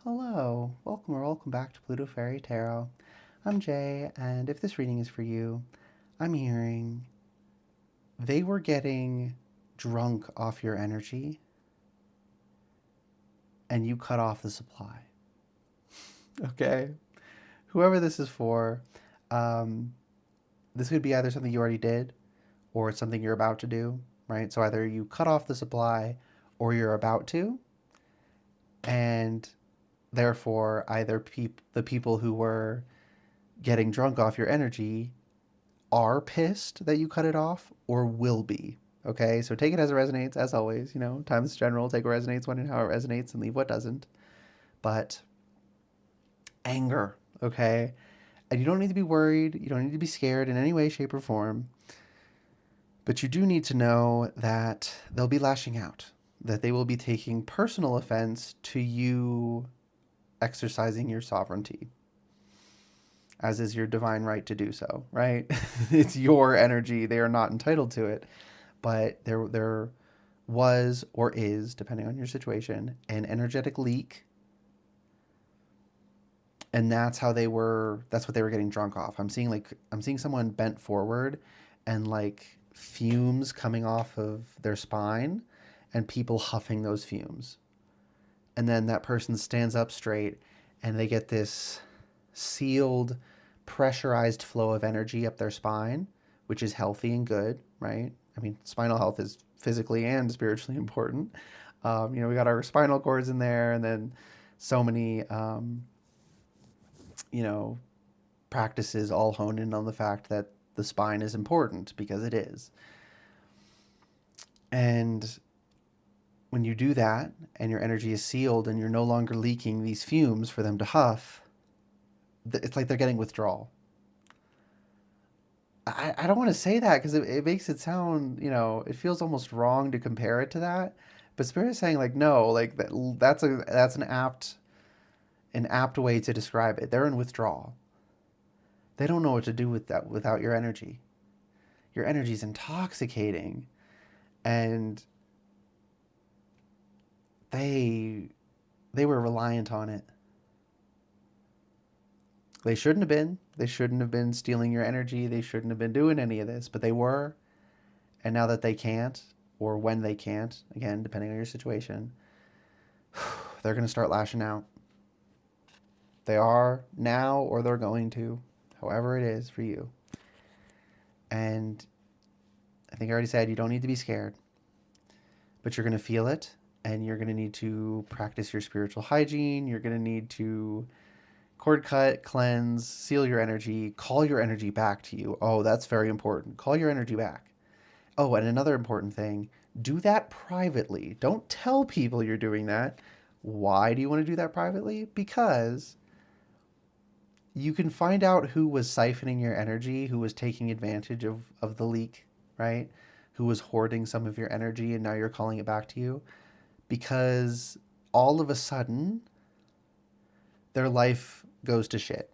Hello, welcome or welcome back to Pluto Fairy Tarot. I'm Jay, and if this reading is for you, I'm hearing they were getting drunk off your energy and you cut off the supply. Okay? Whoever this is for, um, this could be either something you already did or it's something you're about to do, right? So either you cut off the supply or you're about to, and therefore either the people who were getting drunk off your energy are pissed that you cut it off or will be. Okay, so take it as it resonates, as always. Times general, take what resonates when and how it resonates and leave what doesn't. But anger, okay? And you don't need to be worried. You don't need to be scared in any way, shape, or form. But you do need to know that they'll be lashing out, that they will be taking personal offense to you exercising your sovereignty, as is your divine right to do so, right? It's your energy. They are not entitled to it. But there was or is, depending on your situation, an energetic leak, and that's what they were getting drunk off. I'm seeing someone bent forward and like fumes coming off of their spine and people huffing those fumes. And then that person stands up straight and they get this sealed, pressurized flow of energy up their spine, which is healthy and good, right? I mean, spinal health is physically and spiritually important. We got our spinal cords in there, and then so many, you know, practices all hone in on the fact that the spine is important because it is. And when you do that and your energy is sealed and you're no longer leaking these fumes for them to huff, it's like they're getting withdrawal. I don't want to say that because it makes it sound, it feels almost wrong to compare it to that. But Spirit is saying like no, like that's an apt way to describe it. They're in withdrawal. They don't know what to do with that without your energy. Your energy is intoxicating, and they they were reliant on it. They shouldn't have been. They shouldn't have been stealing your energy. They shouldn't have been doing any of this, but they were. And now that they can't, or when they can't, again, depending on your situation, they're going to start lashing out. They are now, or they're going to, however it is for you. And I think I already said you don't need to be scared, but you're going to feel it, and you're going to need to practice your spiritual hygiene. You're going to need to cord cut, cleanse, seal your energy, call your energy back to you. Oh, that's very important. Call your energy back. Oh, and another important thing, do that privately. Don't tell people you're doing that. Why do you want to do that privately? Because you can find out who was siphoning your energy, who was taking advantage of the leak, right? Who was hoarding some of your energy and now you're calling it back to you. Because all of a sudden, their life goes to shit.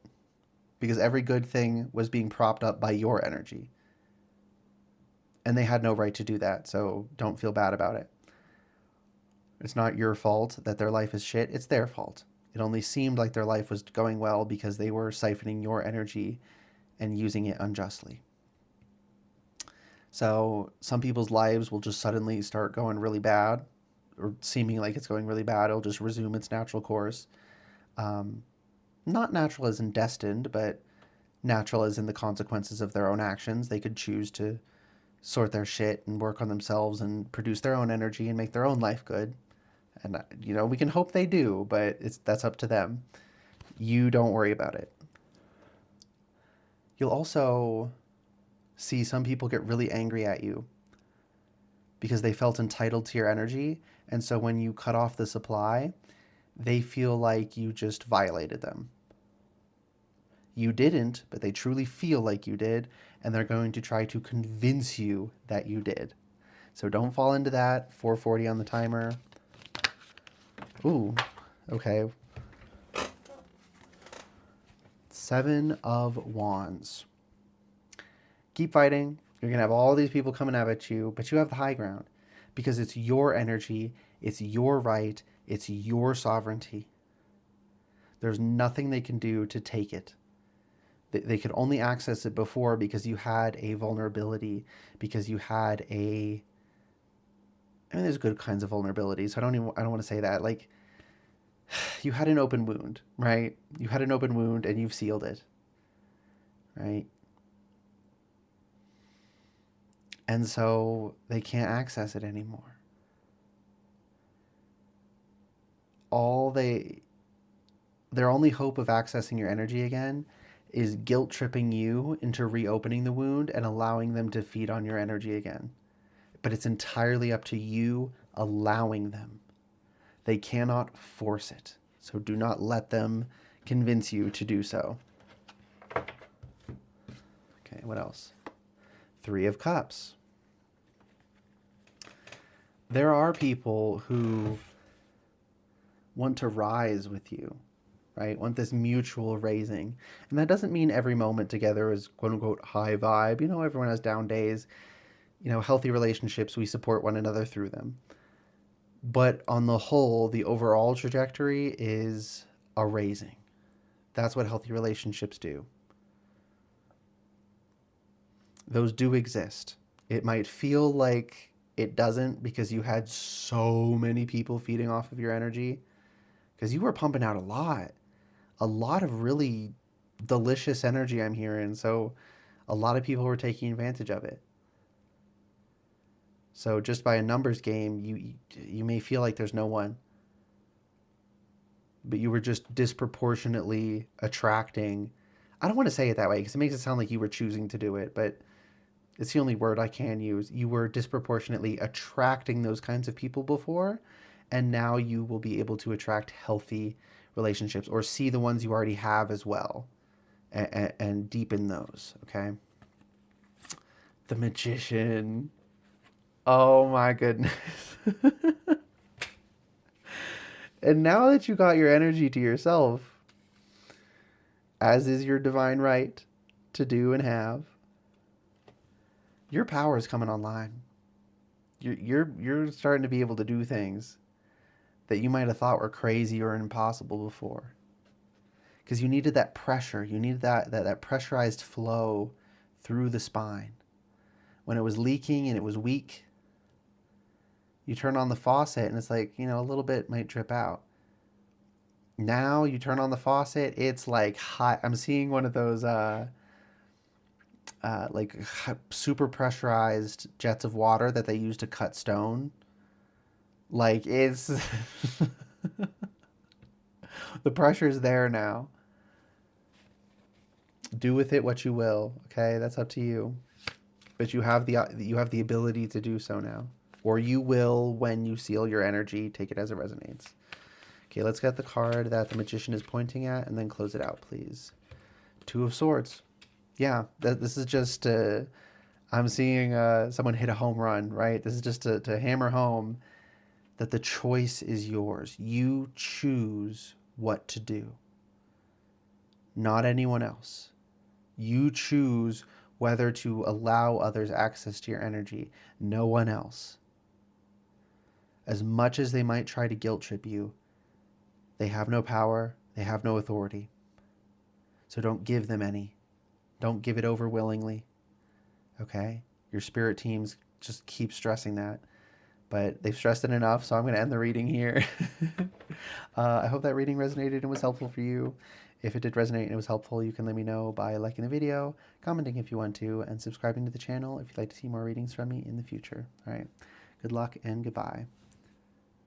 Because every good thing was being propped up by your energy. And they had no right to do that, so don't feel bad about it. It's not your fault that their life is shit, it's their fault. It only seemed like their life was going well because they were siphoning your energy and using it unjustly. So some people's lives will just suddenly start going really bad, or seeming like it's going really bad. It'll just resume its natural course. Um, Not natural as in destined, but natural as in the consequences of their own actions. They could choose to sort their shit and work on themselves and produce their own energy and make their own life good. And we can hope they do, but that's up to them. You don't worry about it. You'll also see some people get really angry at you because they felt entitled to your energy, and so when you cut off the supply, they feel like you just violated them. You didn't, but they truly feel like you did, and they're going to try to convince you that you did. So don't fall into that. 440 on the timer. Ooh, okay. Seven of Wands. Keep fighting. You're going to have all these people coming at you, but you have the high ground because it's your energy, it's your right, it's your sovereignty. There's nothing they can do to take it. They could only access it before because you had a vulnerability, because you had a. I mean, there's good kinds of vulnerabilities. So I don't want to say that. Like, you had an open wound, right? You had an open wound and you've sealed it, right? And so they can't access it anymore. All they Their only hope of accessing your energy again is guilt tripping you into reopening the wound and allowing them to feed on your energy again. But it's entirely up to you allowing them. They cannot force it. So do not let them convince you to do so. Okay, what else? Three of Cups. There are people who want to rise with you, right? Want this mutual raising. And that doesn't mean every moment together is quote unquote high vibe. You know, everyone has down days. You know, healthy relationships, we support one another through them. But on the whole, the overall trajectory is a raising. That's what healthy relationships do. Those do exist. It might feel like it doesn't because you had so many people feeding off of your energy, because you were pumping out a lot of really delicious energy I'm hearing. So a lot of people were taking advantage of it. So just by a numbers game, you may feel like there's no one, but you were just disproportionately attracting. I don't want to say it that way because it makes it sound like you were choosing to do it, but it's the only word I can use. You were disproportionately attracting those kinds of people before, and now you will be able to attract healthy relationships or see the ones you already have as well and deepen those, okay? The Magician. Oh my goodness. And now that you got your energy to yourself, as is your divine right to do and have, your power is coming online. You're starting to be able to do things that you might have thought were crazy or impossible before. Because you needed that pressure. You needed that pressurized flow through the spine. When it was leaking and it was weak, you turn on the faucet and it's like, you know, a little bit might drip out. Now you turn on the faucet, it's like hot. I'm seeing one of those like super pressurized jets of water that they use to cut stone. Like it's the pressure's there now. Do with it what you will. Okay, that's up to you. But you have the ability to do so now, or you will when you seal your energy. Take it as it resonates. Okay, let's get the card that the Magician is pointing at, and then close it out, please. Two of Swords. Yeah, this is just. I'm seeing someone hit a home run, right? This is just to hammer home that the choice is yours. You choose what to do, not anyone else. You choose whether to allow others access to your energy, no one else. As much as they might try to guilt trip you, they have no power, they have no authority. So don't give them any. Don't give it over willingly. Okay? Your spirit teams just keep stressing that. But they've stressed it enough, so I'm going to end the reading here. I hope that reading resonated and was helpful for you. If it did resonate and it was helpful, you can let me know by liking the video, commenting if you want to, and subscribing to the channel if you'd like to see more readings from me in the future. All right. Good luck and goodbye.